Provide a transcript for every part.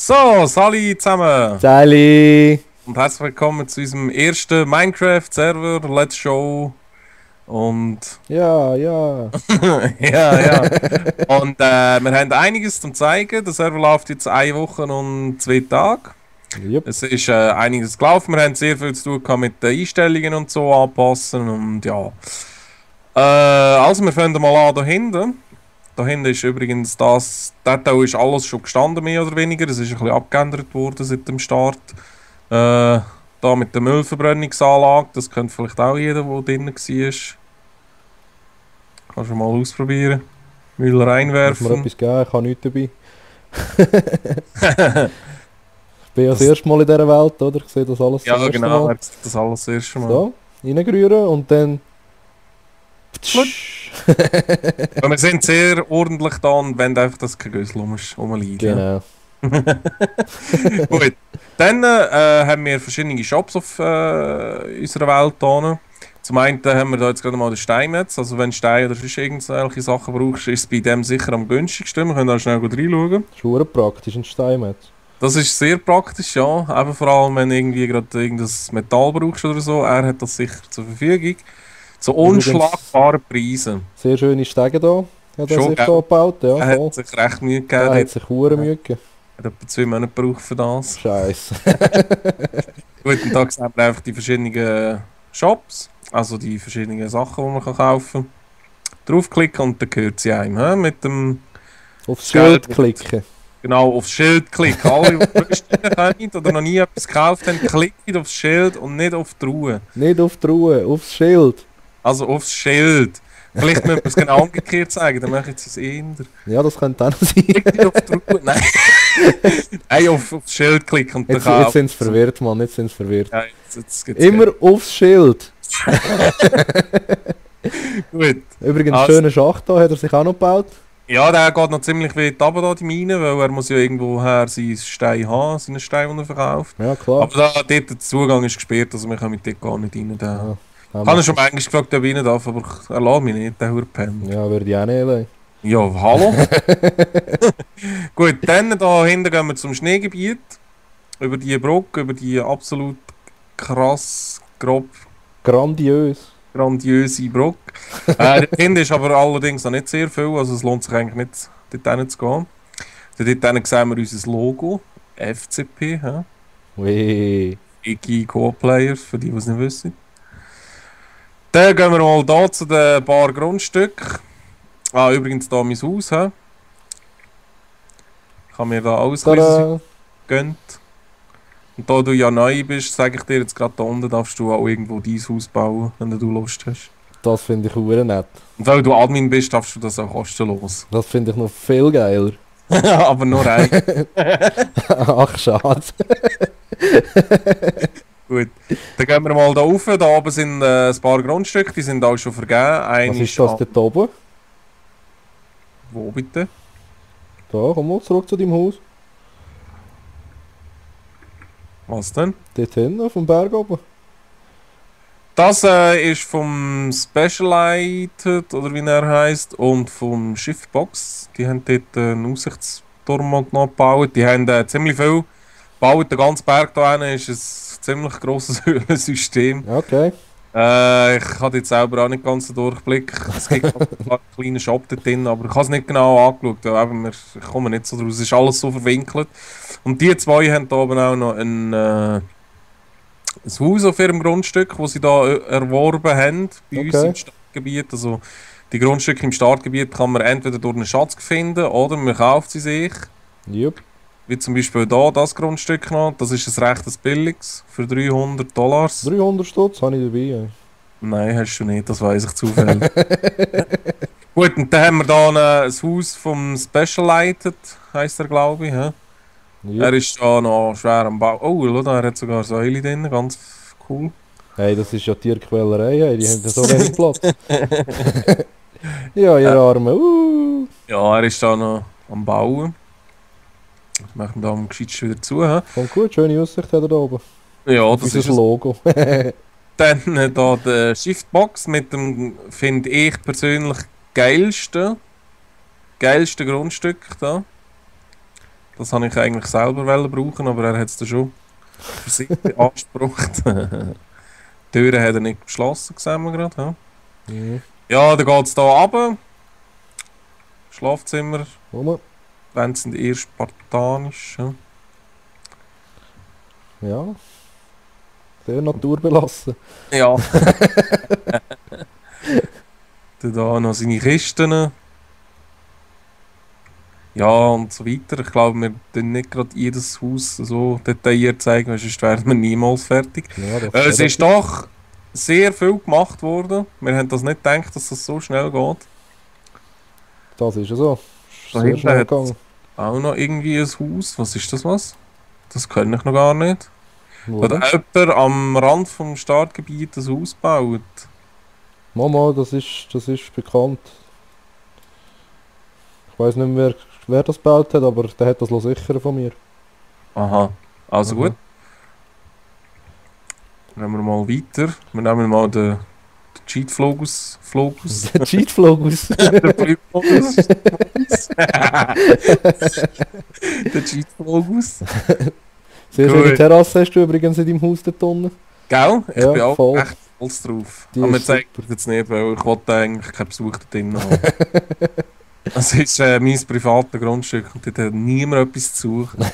So, Sali zusammen Sally! und herzlich willkommen zu unserem ersten Minecraft-Server Let's Show und Ja, ja. ja. Und wir haben einiges zum zeigen. Der Server läuft jetzt 1 Woche und 2 Tage. Jupp. Es ist einiges gelaufen. Wir haben sehr viel zu tun gehabt mit den Einstellungen und so anpassen und ja. Also wir fangen mal an da hinten. Da hinten ist übrigens das Teil ist alles schon gestanden, mehr oder weniger. Es ist ein bisschen abgeändert worden seit dem Start. Da mit der Müllverbrennungsanlage, das kennt vielleicht auch jeder, der drin war. Kannst du mal ausprobieren. Müll Muss mir reinwerfen. etwas geben, ich habe nichts dabei. Ich bin ja das erste Mal in dieser Welt, oder? Ich sehe das alles Ja, zum ersten genau, Mal. das alles das erste Mal. So, reingerühren und dann... Und wir sind sehr ordentlich da und wollen einfach, dass kein Gössel rumliegt. Ja. Genau. Gut, dann haben wir verschiedene Shops auf unserer Welt hier. Zum einen haben wir da jetzt gerade mal den Steinmetz. Also wenn du Steine oder sonst irgendwelche Sachen brauchst, ist es bei dem sicher am günstigsten. Wir können da schnell gut reinschauen. Das ist verdammt praktisch, ein Steinmetz. Das ist sehr praktisch, ja. Eben vor allem, wenn du irgendwie gerade irgendein Metall brauchst oder so. Er hat das sicher zur Verfügung. Zu unschlagbaren Preisen. Sehr schöne Stege hier. Hat er Schon, sich gell? hier gebaut, ja, Er voll. hat sich recht Mühe Er gegeben. hat sich verdammt Mühe gegeben. Er hat etwa 2 Monate gebraucht für das. Scheiße. Gut, und da sehen wir einfach die verschiedenen Shops. Also die verschiedenen Sachen, die man kaufen kann. Draufklicken und dann gehört sie einem. He? Mit dem Aufs Geld. Schild klicken. Genau, aufs Schild klicken. Alle, die frisch kommen oder noch nie etwas gekauft haben, klicken aufs Schild und nicht auf die Truhe. Nicht auf die Ruhe, aufs Schild. Also aufs Schild. Vielleicht müssen wir es genau umgekehrt sagen, dann mache ich es eher. Ja, das könnte auch noch sein. Klick nicht auf die Truhe. Nein. Nein, aufs Schild klicken und dann Jetzt sind sie verwirrt, Mann, jetzt sind sie verwirrt. Ja, jetzt geht's Immer aufs Schild. gut. Übrigens, Also- schöner Schacht da, hat er sich auch noch gebaut. Ja, der geht noch ziemlich weit runter, da, die Mine, weil er muss ja irgendwoher seinen Stein haben, seinen Stein, den er verkauft. Ja, klar. Aber da, dort, der Zugang ist gesperrt, also wir können dort gar nicht rein. Ja, Ich habe ihn schon manchmal gefragt, ob ich rein darf, aber er lässt mich nicht, der Hurpen. ja, würde ich auch nicht allein. Ja, hallo? Gut, dann da hinten gehen wir zum Schneegebiet. Über die Brücke, über die absolut krass, grob, Grandios. grandiose Brücke. Dort hinten ist aber allerdings noch nicht sehr viel, also es lohnt sich eigentlich nicht, dort hin zu gehen. Dort hinten sehen wir unser Logo, FCP, ja? Weh. Iggy Co-Players, für die, die es nicht wissen. Dann gehen wir mal da zu den paar Grundstücken. Ah, übrigens da mein Haus, he? Ich habe mir da alles Tada. gegönnt. Und da du ja neu bist, sage ich dir jetzt gerade da unten, darfst du auch irgendwo dein Haus bauen, wenn du Lust hast. Das finde ich verdammt nett. Und weil du Admin bist, darfst du das auch kostenlos. Das finde ich noch viel geiler. Aber nur ein. Ach, schade. Gut. Dann gehen wir mal da rauf. Da oben sind ein paar Grundstücke, die sind auch schon vergeben. Eine Was ist das an- dort oben? Wo bitte? Da, komm mal zurück zu deinem Haus. Was denn? Dort hinten, auf dem Berg oben. Das ist vom Specialized, oder wie er heißt, und vom Shiftbox. Die haben dort einen Aussichtsturm noch gebaut. Die haben ziemlich viel gebaut. Der ganze Berg da hinten ist ein ziemlich grosses System. Okay. Ich habe jetzt selber auch nicht ganz den Durchblick. Es gibt ein paar kleine Shop dort drin, aber ich habe es nicht genau angeschaut. Ja, eben, ich komme nicht so draus. Es ist alles so verwinkelt. Und die zwei haben da oben auch noch ein Haus auf ihrem Grundstück, das sie da erworben haben, bei uns Okay. im Stadtgebiet. Also die Grundstücke im Stadtgebiet kann man entweder durch einen Schatz finden oder man kauft sie sich. Jupp. Wie zum Beispiel da, das Grundstück noch. Das ist ein recht billiges für $300. 300 Stutz habe ich dabei. Ja. Nein, hast du nicht, das weiss ich zufällig. Gut, und dann haben wir da ein Haus vom Specialized, heisst er, glaube ich. He? Er Jupp. ist da noch schwer am Bau. Oh, schau, da, er hat sogar Säule drin, ganz cool. Hey, das ist ja Tierquälerei, hey. Die haben ja so wenig Platz. Ja, ihr Arme. Ja, er ist da noch am Bauen. Das machen wir da am gescheitsten wieder zu. He? Kommt gut, schöne Aussicht hat er da oben. Ja, Auf das unser ist es. Logo. Dann da der Shiftbox mit dem, finde ich persönlich, geilsten Grundstück da. Das habe ich eigentlich selber brauchen, aber er hat es dann schon für sich beansprucht. Die Türen hat er nicht geschlossen, sehen wir gerade. Ja, Mhm. ja dann geht es hier runter. Schlafzimmer, Rum. wenn sind eher spartanisch. Ja. Ja. Sehr naturbelassen. Ja. Dann da noch seine Kisten. Ja, und so weiter. Ich glaube, wir tun nicht gerade jedes Haus so detailliert zeigen, weil sonst wären wir niemals fertig. Ja, das Es schon ist doch sehr viel gemacht worden. Wir haben das nicht gedacht, dass das so schnell geht. Das ist ja so. Ist Da sehr hinten schnell hat gegangen. auch noch irgendwie ein Haus. Was ist das was? Das kann ich noch gar nicht. Wo Oder denn? jemand am Rand vom Startgebiet ein Haus baut. Mama, das ist bekannt. Ich weiß nicht mehr, wer das gebaut hat, aber der hat das sicher von mir. Aha, also Aha. gut. Gehen wir mal weiter. Wir nehmen mal den Cheat Flogus. Flogus. Der Cheat flog aus. Der Flugmodus. Der Cheat Flogus. Sehr Gut. schöne Terrasse hast du übrigens in deinem Haus dort unten. Gell? Ich Ja, bin auch voll. echt stolz drauf. Die Aber mir ist zeigt das jetzt nicht, weil ich wollte eigentlich keinen Besuch da drin haben. Das ist mein privates Grundstück und dort hat niemand etwas zu suchen.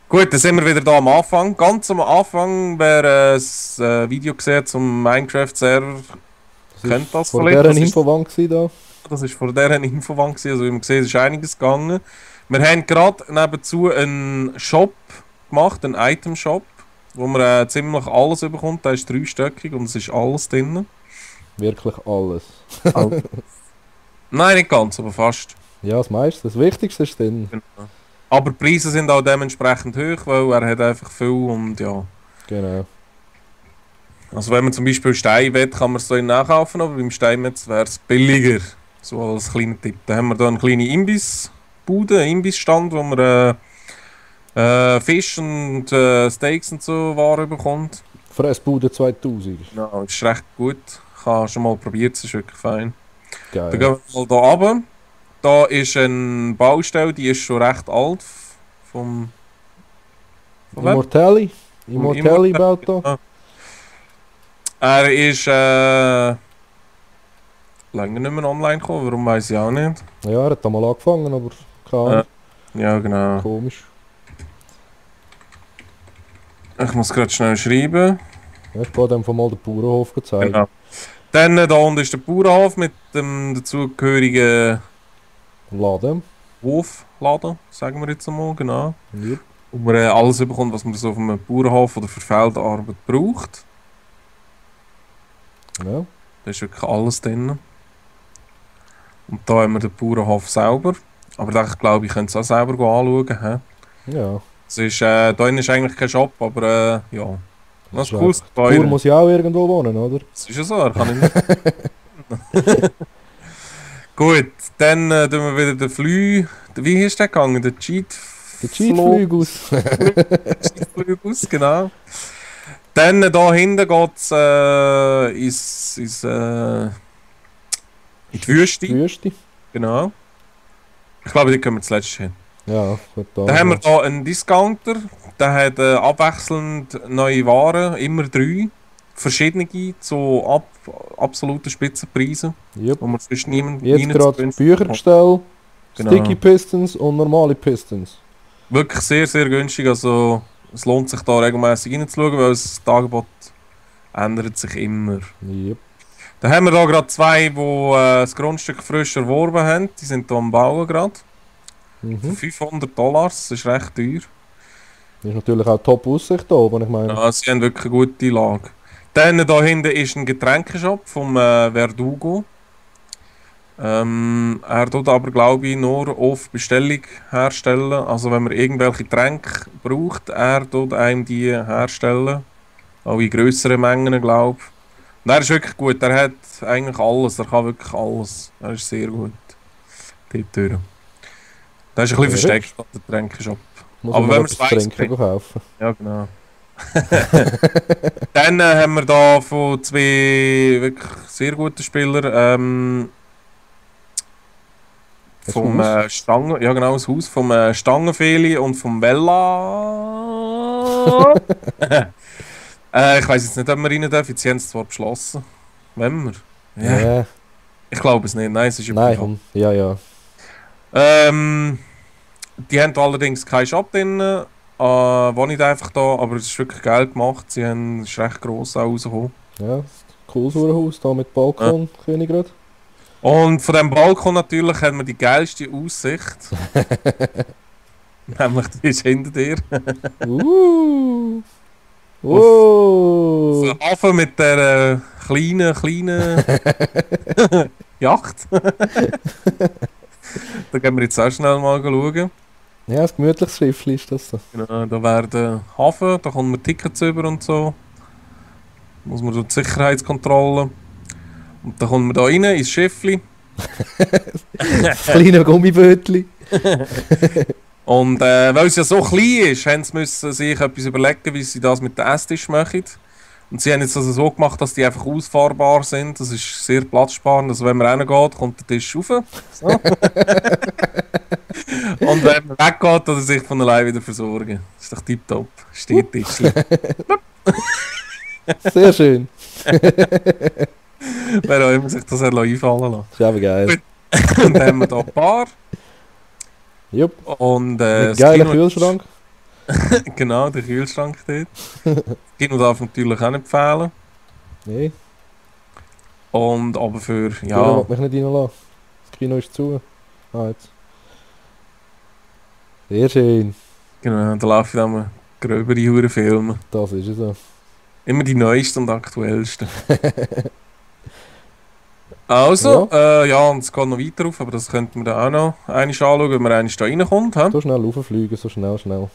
Gut, dann sind wir wieder da am Anfang. Ganz am Anfang, wer ein Video gesehen zum Minecraft-Server, kennt das vor vielleicht. dieser Das ist, Infowand gewesen da. das ist vor dieser Infowand gewesen. Also wie man sieht, ist einiges gegangen. Wir haben gerade nebenzu einen Shop gemacht, einen Item-Shop, wo man ziemlich alles bekommt. Der ist dreistöckig und es ist alles drin. Wirklich alles. Nein, nicht ganz, aber fast. Ja, das meiste. Das Wichtigste ist drin. Genau. Aber die Preise sind auch dementsprechend hoch, weil er hat einfach viel und ja. Genau. Also wenn man zum Beispiel Stein will, kann man es so nachkaufen, aber beim Steinmetz wäre es billiger. So als kleiner Tipp. Dann haben wir hier eine kleine Imbissbude, einen Imbissstand, wo man Fisch und Steaks und so Ware bekommt. Fressbude 2000. Ja, ist recht gut. Ich habe schon mal probiert, es ist wirklich fein. Dann Geil. gehen wir mal hier runter. Da ist eine Baustelle, die ist schon recht alt. Von wem? Immortali. Immortali baut da. Ja. Er ist länger nicht mehr online gekommen, warum weiß ich auch nicht. Ja, er hat da mal angefangen, aber keine Ahnung. Ja, genau. Komisch. Ich muss gerade schnell schreiben. Ja, ich gehe dem mal den Bauernhof zeigen. Genau. Dann da unten ist der Bauernhof mit dem dazugehörigen Laden. Hofladen, sagen wir jetzt einmal, genau. Ja. Wo man alles bekommt, was man so auf einem Bauernhof oder für Feldarbeit braucht. Ja. Da ist wirklich alles drin. Und da haben wir den Bauernhof selber. Aber da glaube ich, könnt es auch selber anschauen. He? Ja. Es ist, da drin ist eigentlich kein Shop, aber ja. Das ist ist cool. einfach- Der Bauer muss ja auch irgendwo wohnen, oder? Das ist ja so, er kann nicht. Gut, dann tun wir wieder den Flü. Wie ist der gegangen? Der Cheat. Der Cheatflug aus. Cheatflug aus, genau. Dann da hinten geht es in die Wüste. Die Wüste. Genau. Ich glaube, die können wir zuletzt hin. Ja, gut da. Dann haben wir hier einen Discounter. Der hat abwechselnd neue Waren, immer 3. Verschiedene zu absoluten Spitzenpreisen, Yep. wo man sonst niemand Jetzt gerade Büchergestell, Genau. Sticky Pistons und normale Pistons. Wirklich sehr, sehr günstig. Also es lohnt sich da regelmäßig reinzuschauen, weil das Angebot ändert sich immer. Yep. Dann haben wir da gerade 2, die das Grundstück frisch erworben haben. Die sind hier am Bauen gerade. Für Mhm. $500, das ist recht teuer. Ist natürlich auch top Aussicht da oben, ich meine. Ja, sie haben wirklich eine gute Lage. Dann da hinten ist ein Getränkeshop vom Verdugo. Er tut aber, glaube ich, nur auf Bestellung herstellen. Also wenn man irgendwelche Getränke braucht, er tut einem die herstellen. Auch in grösseren Mengen, glaube ich. Und er ist wirklich gut. Er hat eigentlich alles. Er kann wirklich alles. Er ist sehr gut. Die Tür. Der ist ein bisschen Sehr versteckt, der Getränkeshop. Muss aber man wenn etwas man's weiss, trinken kaufen. Ja, genau. Dann haben wir da von 2 wirklich sehr guten Spielern vom Haus? Stangen, ja genau, das Haus vom Stangenfeli und vom Bella. Ich weiß jetzt nicht, ob wir rein dürfen. Sie haben es zwar beschlossen. Wenn wir? Ja, Ja, ich glaube es nicht. Nein, es ist ja nein, privat. komm. Ja, ja. Ähm, Die haben allerdings keinen Shop drin. Wohnen nicht einfach da, aber es ist wirklich geil gemacht. Es ist recht gross auch rausgekommen. Ja, cooles Hurenhaus, da mit Ja. Balkon, Königrad. Und von dem Balkon natürlich haben wir die geilste Aussicht. Nämlich die ist hinter dir. Uh, Auf oh. den Hafen mit der kleinen Yacht. Da gehen wir jetzt auch schnell mal schauen. Ja, ein gemütliches Schiffchen ist das so. Genau, da wäre der Hafen, da kommen wir Tickets über und so. Muss man durch die Sicherheitskontrolle. Und dann kommen wir da rein ins Schiffli. Das kleine Gummibötchen. Und weil es ja so klein ist, haben sie müssen sich etwas überlegen, wie sie das mit dem Esstisch machen. Und sie haben jetzt also so gemacht, dass die einfach ausfahrbar sind. Das ist sehr platzsparend. Also wenn man reingeht, kommt der Tisch rauf. So. Und wenn man weggeht, oder sich von allein wieder versorgen. Das ist doch tipptopp. Steht Tisch. Sehr schön. Wer auch immer sich das einfallen lassen. Das ist aber geil. Gut. Und dann haben wir hier ein Bar. Jupp, Und mit das geilen Kino- Kühlschrank. Genau, der Kühlschrank dort. Das Kino darf natürlich auch nicht fehlen. Nee, Und aber für, ja. ja, will mich nicht reinlassen. Das Kino ist zu. Ah, jetzt. Sehr schön. genau, da laufen dann gröbere Hurenfilme. Das ist es so. Immer die neuesten und aktuellsten. Also, ja, und es geht noch weiter auf, aber das könnten wir dann auch noch einmal anschauen, wenn man einmal da reinkommt. He? So schnell rauffliegen, so schnell.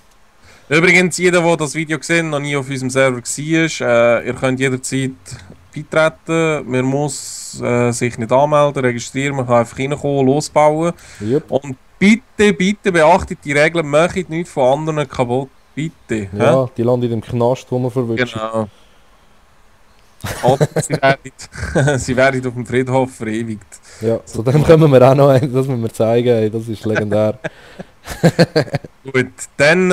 Übrigens, jeder, der das Video gesehen hat, noch nie auf unserem Server war, ihr könnt jederzeit beitreten. Man muss sich nicht anmelden, registrieren, man kann einfach reinkommen, losbauen. Jupp. Und bitte beachtet die Regeln, macht nichts von anderen kaputt. Bitte. Ja, die landen in dem Knast, wo man verwünscht. Genau. Oder sie werden auf dem Friedhof verewigt. Ja, zu dem kommen wir auch noch ein, das müssen wir zeigen, ey, das ist legendär. Gut, dann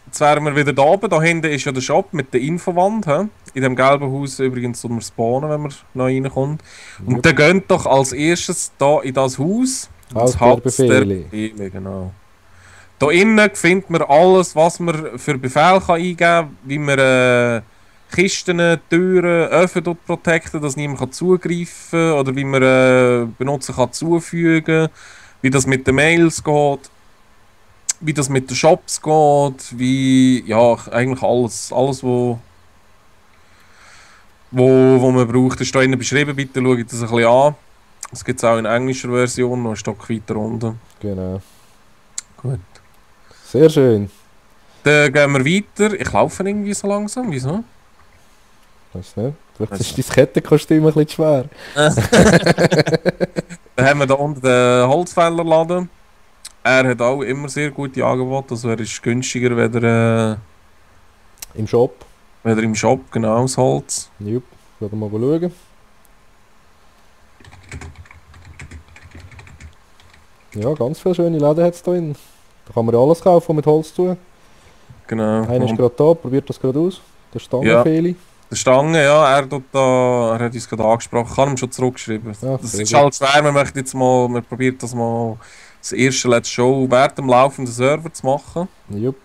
jetzt wären wir wieder da oben. Da hinten ist ja der Shop mit der Infowand. He? In dem gelben Haus übrigens soll man spawnen, wenn man neu reinkommt. Und Jupp. dann geht doch als erstes da in das Haus. Haus Das der Haus Befehle. Befehle, genau. Da innen findet man alles, was man für Befehl kann eingeben kann, wie man Kisten, Türen, Öfen dort protecten, dass niemand kann zugreifen kann, oder wie man Benutzer kann zufügen, wie das mit den Mails geht, wie das mit den Shops geht, wie, ja, eigentlich alles, wo man braucht, ist da innen beschrieben, bitte schaut das ein bisschen an. Das gibt es auch in englischer Version, noch ein Stück weiter unten. Genau. Gut. Sehr schön. Dann gehen wir weiter. Ich laufe irgendwie so langsam, wieso? Weiß nicht. Vielleicht ist dein Kettenkostüm ein bisschen schwer. Dann haben wir da unten den Holzfällerladen. Er hat auch immer sehr gute Angebote, also er ist günstiger weder Im Shop. im Shop, genau, das Holz. Jupp, werden wir mal schauen. Ja, ganz viele schöne Läden hat es da drin. Da kann man ja alles kaufen, was mit Holz zu tun. Genau. Einer ist Und gerade da, probiert das gerade aus. Der Stangenfeli. der Stange, ja, er hat uns gerade angesprochen, ich habe ihm schon zurückgeschrieben. Ja, Das sehr ist gut. halt schwer, man probiert das mal, das erste Let's Show während dem laufenden Server zu machen. Jupp.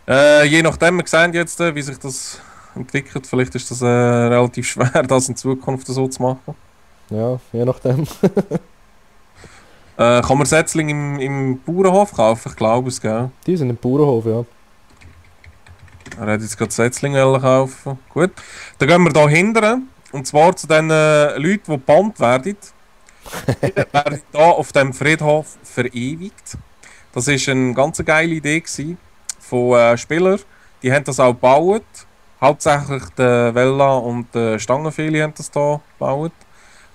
Je nachdem, wir sehen jetzt, wie sich das entwickelt, vielleicht ist das relativ schwer, das in Zukunft so zu machen. Ja, je nachdem. Kann man Setzling im Bauernhof kaufen? Ich glaube es, gell? Die sind im Bauernhof, ja. Er hat jetzt gerade Setzling kaufen. Gut. Dann gehen wir hier hinten. Und zwar zu den Leuten, die gebannt werden. Die werden hier auf dem Friedhof verewigt. Das war eine ganz geile Idee von Spielern. Die haben das auch gebaut. Hauptsächlich der Vella und der Stangenfeli haben das hier gebaut.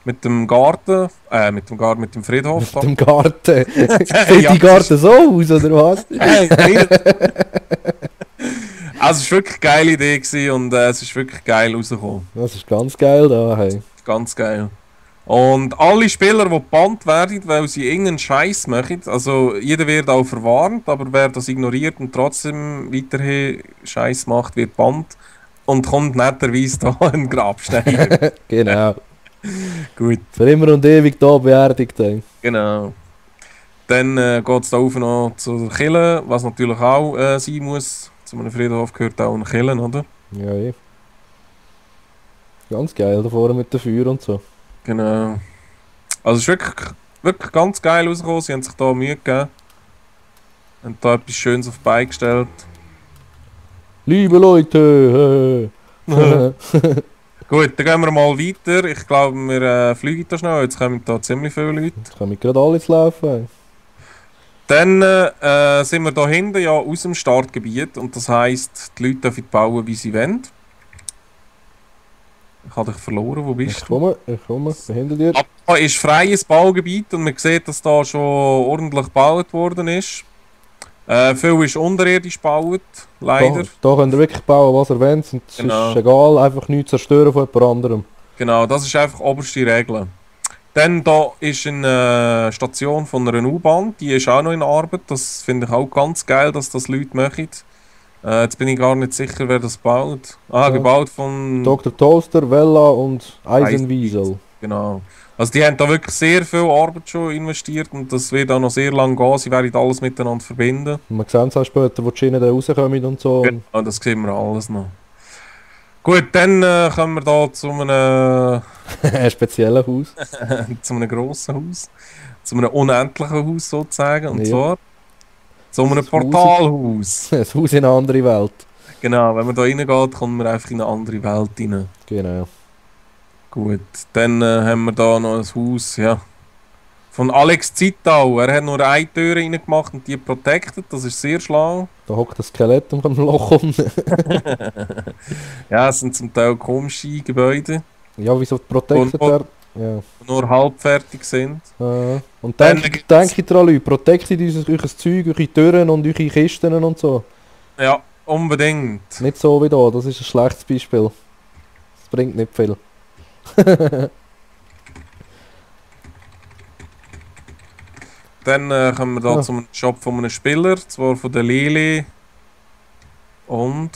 Mit dem Garten, mit dem Friedhof. Mit dem Garten. Sieht Ja, die Garten so aus, oder was? Also es war wirklich eine geile Idee gewesen und es ist wirklich geil rausgekommen. Das ist ganz geil da, hey. Ganz geil. Und alle Spieler, die gebannt werden, weil sie irgendeinen Scheiß machen, also jeder wird auch verwarnt, aber wer das ignoriert und trotzdem weiterhin Scheiß macht, wird gebannt und kommt netterweise da in den Grabstein. Genau. Gut, Für immer und ewig da beerdigt. Ey. genau. Dann geht es da auf noch zur Kille, was natürlich auch sein muss. Zu einem Friedhof gehört auch ein Kille, oder? Ja, eh. Ganz geil da vorne mit dem Feuer und so. Genau. Also es ist wirklich ganz geil rausgekommen. Sie haben sich da Mühe gegeben. Haben da etwas Schönes auf die Beine gestellt. Liebe Leute! Gut, dann gehen wir mal weiter. Ich glaube, wir fliegen da schnell. Jetzt kommen da ziemlich viele Leute. Jetzt kann ich gerade alles laufen. Ey. Dann sind wir da hinten ja aus dem Startgebiet. Und das heisst, die Leute dürfen bauen, wie sie wollen. Ich habe dich verloren. Wo bist du? Ich komme, bin hinter dir. Da ist freies Baugebiet und man sieht, dass da schon ordentlich gebaut worden ist. Viel ist unterirdisch gebaut, leider. Da könnt ihr wirklich bauen, was ihr wollt. Es Genau. ist egal, einfach nichts zerstören von jemand anderem. Genau, das ist einfach oberste Regel. Dann da ist eine Station von einer U-Bahn, die ist auch noch in Arbeit. Das finde ich auch ganz geil, dass das Leute machen. Jetzt bin ich gar nicht sicher, wer das baut. Ah, Ja. gebaut von... Dr. Toaster, Vella und Eisenwiesel. Genau. Also die haben da wirklich sehr viel Arbeit schon investiert und das wird auch noch sehr lange gehen. Sie werden alles miteinander verbinden. Und man sieht es auch später, wo die Schienen da rauskommen und so. Genau, das sehen wir alles noch. Gut, dann kommen wir da zu einem, Ein spezielles Haus. zu einem grossen Haus. Zu einem unendlichen Haus sozusagen. Und Ja. zwar zu einem Das Haus- Portalhaus. Ein Haus in eine andere Welt. Genau, wenn man da reingeht, kommt man einfach in eine andere Welt rein. Genau. Gut, dann haben wir da noch ein Haus, ja. Von Alex Zittau. Er hat nur eine Tür reingemacht und die protected. Das ist sehr schlau. Da hockt das Skelett um ein Loch um. Ja, es sind zum Teil komische Gebäude, Ja, wieso protected Und- er? Ja. die nur halb fertig sind. Und Dann denkt dran, Leute, protectet euer Zeug, eure Türen und eure Kisten und so. Ja, unbedingt. Nicht so wie da, das ist ein schlechtes Beispiel. Das bringt nicht viel. Dann kommen wir da Ja. zum Shop von einem Spieler, zwar von der Lili und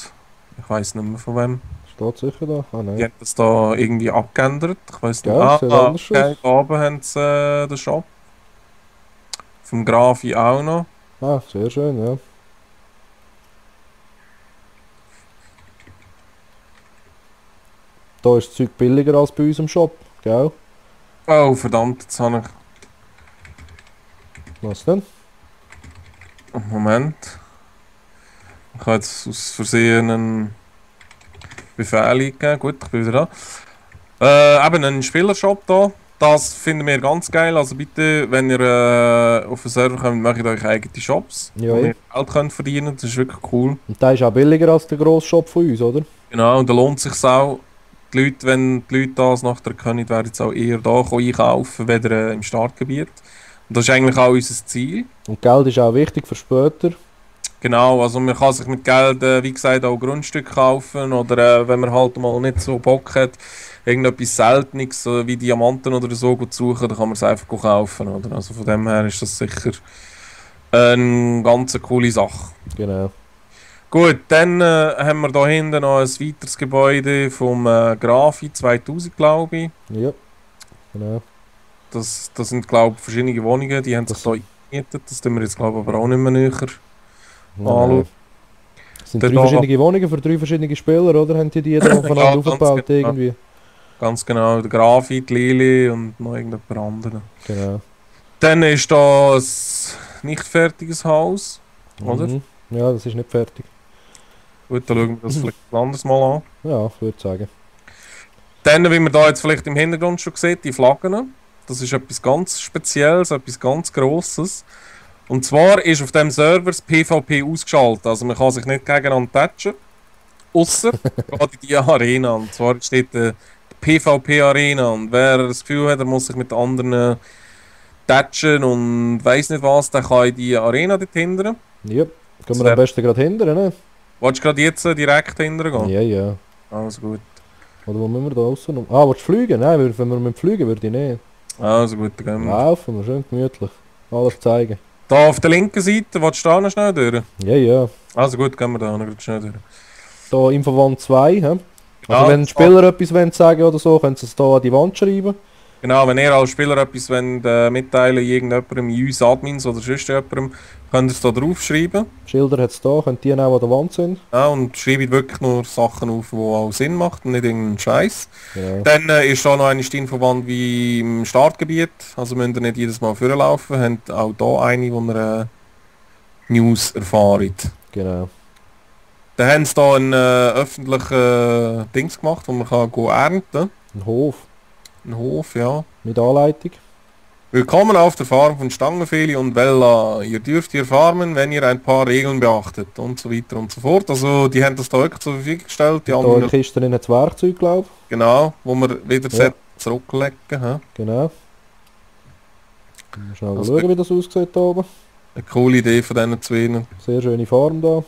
ich weiß nicht mehr von wem. Steht sicher da? Ah Die nein. haben das da irgendwie abgeändert. Ich weiß nicht. Ja, sieht anders aus. Okay, da oben haben sie den Shop. Vom Grafi auch noch. Ah, sehr schön, ja. Da ist das Zeug billiger als bei uns im Shop, gell? Oh verdammt, jetzt habe ich... Was denn? Moment. Ich habe jetzt aus Versehen einen Befehl eingegeben. Gut, ich bin wieder da. Eben ein Spielershop da. Das finden wir ganz geil. Also bitte, wenn ihr auf den Server kommt, macht euch eigene Shops, Ja, wo eh. ihr Geld könnt verdienen. Das ist wirklich cool. Und der ist auch billiger als der grosse Shop von uns, oder? Genau, und da lohnt es sich auch. Die Leute, wenn die Leute das nachher können, werden jetzt auch eher da einkaufen, weder im Startgebiet. Und das ist eigentlich auch unser Ziel. Und Geld ist auch wichtig für später. Genau, also man kann sich mit Geld, wie gesagt, auch Grundstücke kaufen oder wenn man halt mal nicht so Bock hat, irgendetwas Seltenes wie Diamanten oder so zu suchen, dann kann man es einfach kaufen. Oder? Also von dem her ist das sicher eine ganz coole Sache. Genau. Gut, dann haben wir da hinten noch ein weiteres Gebäude vom Grafi 2000, glaube ich. Ja. Genau. Das sind, glaube ich, verschiedene Wohnungen, die haben sich Das- da eingemietet. Das tun wir jetzt, glaube ich, aber auch nicht mehr näher. Nein. Es sind Der drei da- verschiedene Wohnungen für drei verschiedene Spieler, oder? Haben die da aufeinander Ja, ganz aufgebaut genau. irgendwie? Ganz genau, der Grafi, die Lili und noch irgendjemand anderen. Genau. Dann ist da ein nicht fertiges Haus, oder? Mhm. Ja, das ist nicht fertig. Gut, dann schauen wir das vielleicht ein anderes Mal an. Ja, ich würde sagen. Dann, wie man da jetzt vielleicht im Hintergrund schon sieht, die Flaggen. Das ist etwas ganz Spezielles, etwas ganz Grosses. Und zwar ist auf dem Server das PvP ausgeschaltet. Also man kann sich nicht gegeneinander touchen. Ausser gerade in die Arena. Und zwar steht die PvP-Arena. Und wer das Gefühl hat, er muss sich mit anderen touchen und weiss nicht was, der kann in die Arena dort hindern. Ja. Gehen wir Sehr- am besten gerade hinterher, ne? Wolltest du gerade jetzt direkt hindern gehen? Ja, ja. Also gut. Oder wo müssen wir da aussen? Ah, willst du fliegen? Nein, wenn wir mit fliegen würde ich nicht. Also gut, dann gehen wir. Laufen wir, schön gemütlich. Alles zeigen. Da auf der linken Seite, willst du da noch schnell durch? Ja, ja. Also gut, gehen wir da noch schnell durch. Da Infowand 2, hä? Also Ja, wenn ein Spieler etwas wollen sagen oder so, können sie es hier an die Wand schreiben. genau, wenn ihr als Spieler etwas wollt, mitteilen, irgendjemandem, in uns Admins oder sonst jemandem, könnt ihr es da draufschreiben. Schilder hat es da, könnt die auch an der Wand sind. Ja, und schreibt wirklich nur Sachen auf, die auch Sinn machen und nicht irgendeinen Scheiß. Genau. Dann ist da noch eine Steinverband wie im Startgebiet, also müsst ihr nicht jedes Mal vorlaufen, habt auch da eine, wo ihr News erfahrt. Genau. Dann haben sie da einen öffentlichen Dings gemacht, wo man kann gehen ernten. Ein Hof Ein Hof, ja. mit Anleitung. Willkommen auf der Farm von Stangenfeli und Vella. Ihr dürft hier farmen, wenn ihr ein paar Regeln beachtet und so weiter und so fort. Also die haben das da wirklich zur Verfügung gestellt. Die Da in anderen, der Kiste in das Werkzeug, glaube ich. genau, wo wir wieder Ja. zurücklegen. He? Genau. Mal schnell Also schauen, wie das aussieht hier oben. Eine coole Idee von diesen zwei, Sehr schöne Farm da.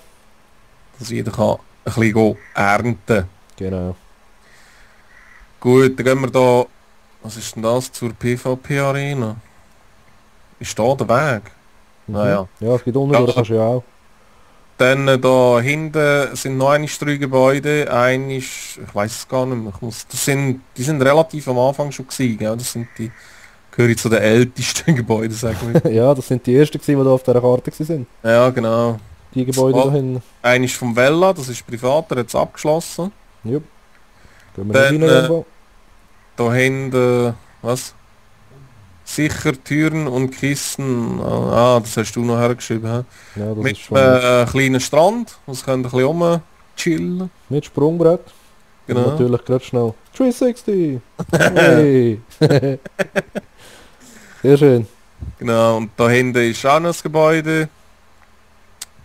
dass jeder kann ein bisschen gehen ernten. Genau. Gut, dann gehen wir da. Was ist denn das zur PvP-Arena? Ist da der Weg? Naja. Ja, es gibt unten Ja, durch, kannst du ja auch. Dann da hinten sind noch einige drei Gebäude. Ein ist, ich weiß es gar nicht mehr. Die sind relativ am Anfang schon gewesen, gell? Das sind die, gehören zu den ältesten Gebäuden, sagen wir. Ja, das sind die ersten gewesen, die da auf dieser Karte waren. Ja, genau. Die Gebäude da hinten. Ein ist vom Vella, das ist privat, der hat es abgeschlossen. Jupp. Gehen wir Dann, nicht rein irgendwo. Da hinten, was? Sicher Türen und Kisten. Ah, das hast du noch hergeschrieben. He? Ja, das Mit ist schon kleinen Strand, wo sie können ein bisschen rum chillen. mit Sprungbrett. Und Genau. natürlich gerade schnell 360. Hey. Sehr schön. Genau, und da hinten ist auch noch ein Gebäude.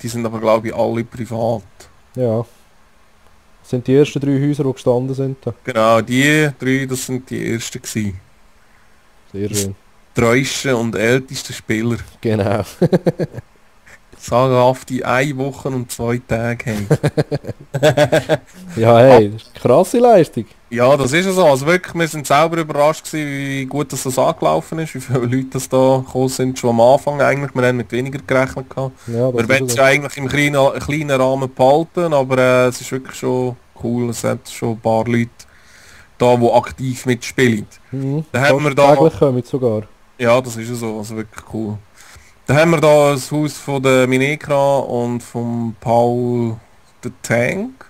Die sind aber glaube ich alle privat. Ja. Das sind die ersten 3 Häuser, die gestanden sind. Da. Genau, die drei, das sind die ersten gewesen. Sehr schön. Treuesten und ältesten Spieler. Genau. Sagenhafte 1 Woche und 2 Tage haben. Ja, hey, das ist eine krasse Leistung. Ja, das ist ja so. Also wirklich, wir sind selber überrascht gewesen, wie gut das angelaufen ist, wie viele Leute das da gekommen sind, schon am Anfang eigentlich. Wir haben mit weniger gerechnet gehabt. Ja, das Wir wollen es ist ja eigentlich im kleinen Rahmen behalten, aber es ist wirklich schon cool. Es hat schon ein paar Leute da, die aktiv mitspielen. mhm. Dann haben wir da... täglich kommen sogar. Ja, das ist ja so. Also wirklich cool. Dann haben wir da das Haus von der Minekra und vom Paul the Tank.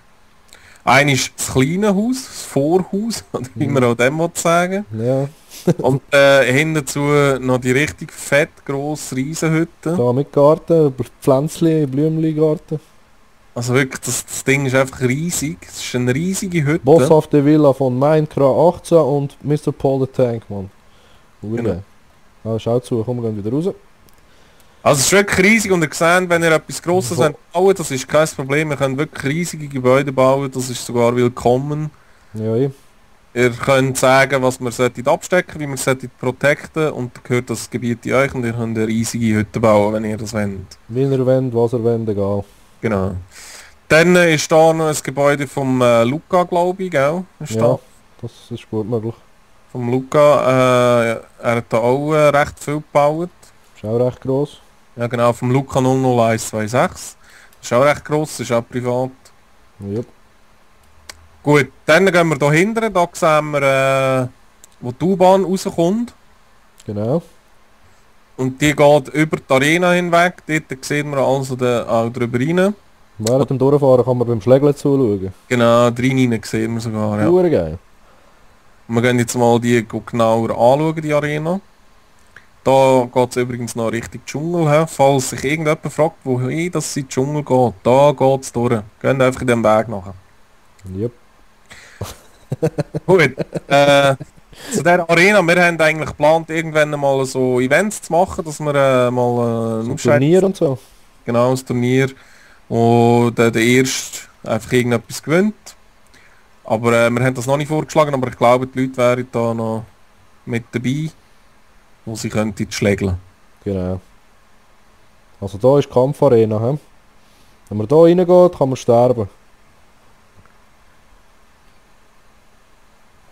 Ein ist das kleine Haus, das Vorhaus, oder wie man auch dem sagen. Ja, Und hinterzu noch die richtig fett grosse Riesenhütte. da mit Garten, Pflänzchen, Blümli-Garten. Also wirklich, das Ding ist einfach riesig. Es ist eine riesige Hütte. Boss of the Villa von Minecraft 18 und Mr. Paul the Tank, Mann. Genau. Ah, schau zu, komm, wir gehen wieder raus. Also es ist wirklich riesig und ihr seht, wenn ihr etwas Grosses bauen, das ist kein Problem. Ihr könnt wirklich riesige Gebäude bauen, das ist sogar willkommen. Ja, ja. Ihr könnt sagen, was man sollte abstecken, wie man sollte protecten und dann gehört das Gebiet in euch und ihr könnt eine riesige Hütte bauen, wenn ihr das wollt. Wie er wollt, was er wollt, egal. Genau. Dann ist da noch ein Gebäude vom Luca, glaube ich, gell? Ist Ja, da? das ist gut möglich. Vom Luca, er hat da auch recht viel gebaut. Ist auch recht gross. Ja genau, vom Luca 00126. Das ist auch recht gross, ist auch privat. Jupp. Gut, dann gehen wir da hinten, da sehen wir, wo die U-Bahn rauskommt. Genau. Und die geht über die Arena hinweg, dort sehen wir also auch drüber rein. Während dem Durchfahren kann man beim Schlägeln zuschauen. Genau, rein sehen wir sogar, ja. Hure geil. Wir gehen jetzt mal die genauer anschauen, die Arena. Da geht es übrigens noch Richtung Dschungel, he? Falls sich irgendjemand fragt, wohin das in den Dschungel geht. Da geht es durch. Geht einfach in den Weg nachher. Jupp. Gut, zu der Arena, wir haben eigentlich geplant, irgendwann mal so Events zu machen, dass wir mal So Turnier und so. Genau, ein Turnier, wo der Erste einfach irgendetwas gewinnt. Aber wir haben das noch nicht vorgeschlagen, aber ich glaube, die Leute wären da noch mit dabei, wo sie könnten schlägeln. Genau. Also da ist die Kampfarena. He? Wenn man da reingeht, kann man sterben.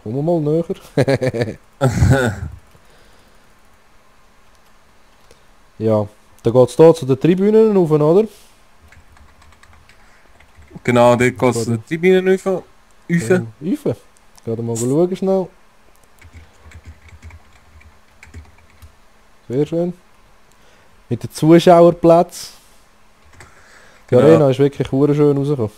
Kommen wir mal näher. Ja, dann geht es hier zu den Tribünen rauf, oder? Genau, dort geht es die Tribünen rauf. Rauf. Rauf. Gerade mal schauen schnell. Sehr schön. Mit den Zuschauerplätzen. Die Genau. Arena ist wirklich schön rausgekommen.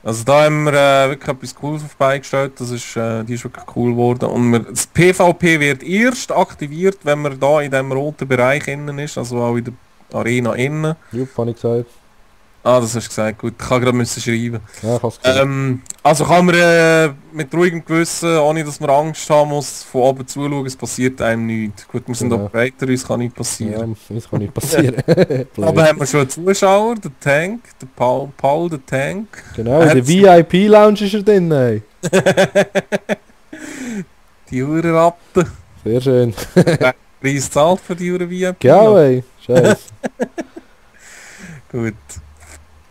Also da haben wir wirklich etwas Cooles auf die Beine gestellt, das ist, die ist wirklich cool geworden. Und das PvP wird erst aktiviert, wenn man da in dem roten Bereich innen ist, also auch in der Arena innen. Jupp, habe ich gesagt. Ah, das hast du gesagt, gut, ich kann gerade müssen schreiben. Ja, ich habe es gesagt. Also kann man mit ruhigem Gewissen, ohne dass man Angst haben muss, von oben zuschauen, es passiert einem nichts. Gut, wir sind Genau. Operator, uns kann nichts passieren. Ja, das kann nicht passieren. Aber haben wir schon einen Zuschauer, der Tank, der Paul der Tank. Genau, in der VIP-Lounge ist er drin. Ey. Die Uhrenratte. Sehr schön. Preis zahlt für die Uhren VIP. Genau, ey. Scheiße. Gut.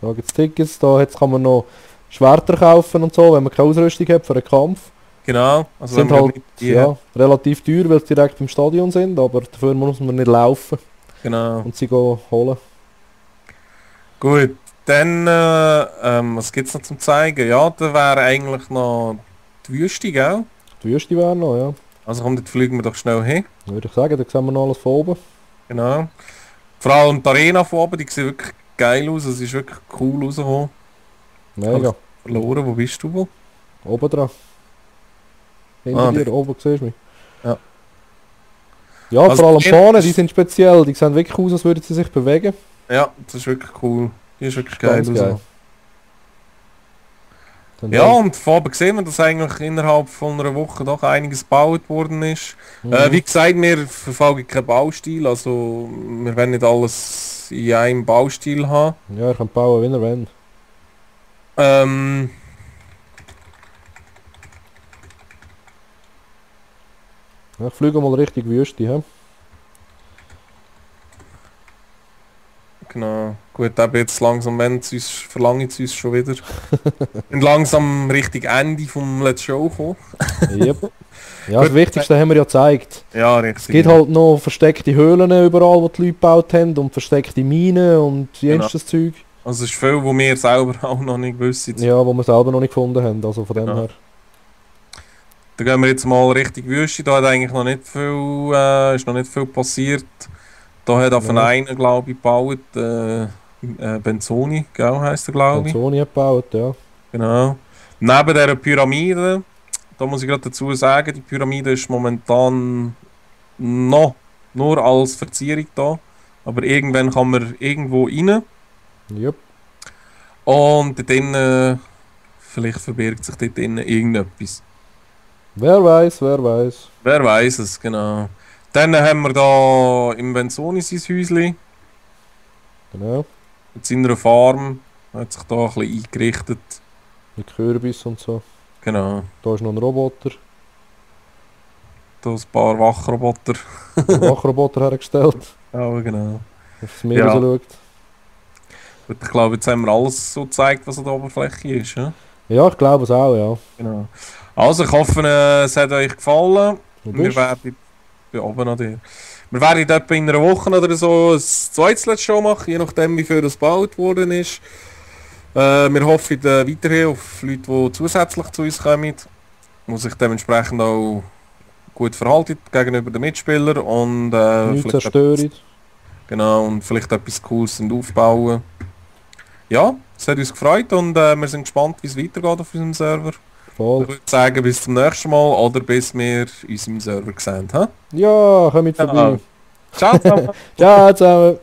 Da gibt es Tickets, da jetzt kann man noch Schwerter kaufen und so, wenn man keine Ausrüstung hat für einen Kampf. Genau. Also Sind wenn man halt nicht die- ja, relativ teuer, weil sie direkt beim Stadion sind, aber dafür muss man nicht laufen Genau. und sie gehen holen. Gut. Dann, was gibt's noch zum zeigen? Ja, da wäre eigentlich noch die Wüste, gell? Die Wüste wäre noch, ja. Also komm, dort fliegen wir doch schnell hin. Würde ich sagen, da sehen wir noch alles von oben. Genau. Vor allem die Arena von oben, die sieht wirklich geil aus. Es ist wirklich cool rausgekommen. Mega. Verloren, wo bist du wohl? Oben dran. Hinter dir, der- oben siehst du mich. Ja. Ja, Also vor allem die- vorne, die sind speziell, die sehen wirklich aus, als würden sie sich bewegen. Ja, das ist wirklich cool. Die ist wirklich geil Ganz geil. rausgekommen. Dann Ja, und von oben sehen wir, dass eigentlich innerhalb von einer Woche doch einiges gebaut worden ist. Wie gesagt, wir verfolgen keinen Baustil, also wir werden nicht alles in einem Baustil haben. Ja, ihr könnt bauen, wie ihr wollt. Ähm, Ja, ich fliege mal richtig Wüste, hä? genau. Gut, aber jetzt langsam verlangen sie uns schon wieder. Und langsam richtig Ende vom Let's Show kommen. Yep. Ja, das Gut. Wichtigste haben wir ja gezeigt. Ja, richtig. Es gibt halt noch versteckte Höhlen überall, wo die Leute gebaut haben und versteckte Minen und jenstes Zeug. Also es ist viel, wo wir selber auch noch nicht wissen. Ja, wo wir selber noch nicht gefunden haben, also von dem Genau. her. Da gehen wir jetzt mal Richtung Wüste, da hat eigentlich noch nicht viel, ist noch nicht viel passiert. Da hat auf Ja. einen, glaube ich, gebaut, Benzoni, gell, heisst er, glaube ich. Sony gebaut, ja. Genau. Neben dieser Pyramide, da muss ich gerade dazu sagen, die Pyramide ist momentan noch nur als Verzierung da. Aber irgendwann kann man irgendwo rein. Yep. Und dort drinnen, vielleicht verbirgt sich dort drinnen irgendetwas. Wer weiß, wer weiß. Wer weiß es, genau. Dann haben wir da im Benzoni sein Häuschen Genau. mit seiner Farm. Hat sich da ein bisschen eingerichtet. Mit Kürbis und so. Genau. Da ist noch ein Roboter. Da ein paar Wachroboter. Ein Wachroboter hergestellt. Ja, genau. Auf das Meer Ja. schaut. Gut, ich glaube, jetzt haben wir alles so gezeigt, was an der Oberfläche ist. Ja? Ja, ich glaube es auch, ja. Genau. Also, ich hoffe, es hat euch gefallen. Wo Wir bist du? werden bin oben an dir. Wir werden etwa in einer Woche oder so ein zweites Let's Show machen, je nachdem wie viel das gebaut worden ist. Wir hoffen weiterhin auf Leute, die zusätzlich zu uns kommen, die sich dementsprechend auch gut verhalten gegenüber den Mitspielern und Nichts vielleicht zerstören. genau, und vielleicht etwas Cooles aufbauen. Ja, es hat uns gefreut und wir sind gespannt, wie es weitergeht auf unserem Server. Ich Voll. würde sagen, bis zum nächsten Mal oder bis wir uns im Server sehen. Ha? Ja, komm mit vorbei. Ciao zusammen. Ciao zusammen.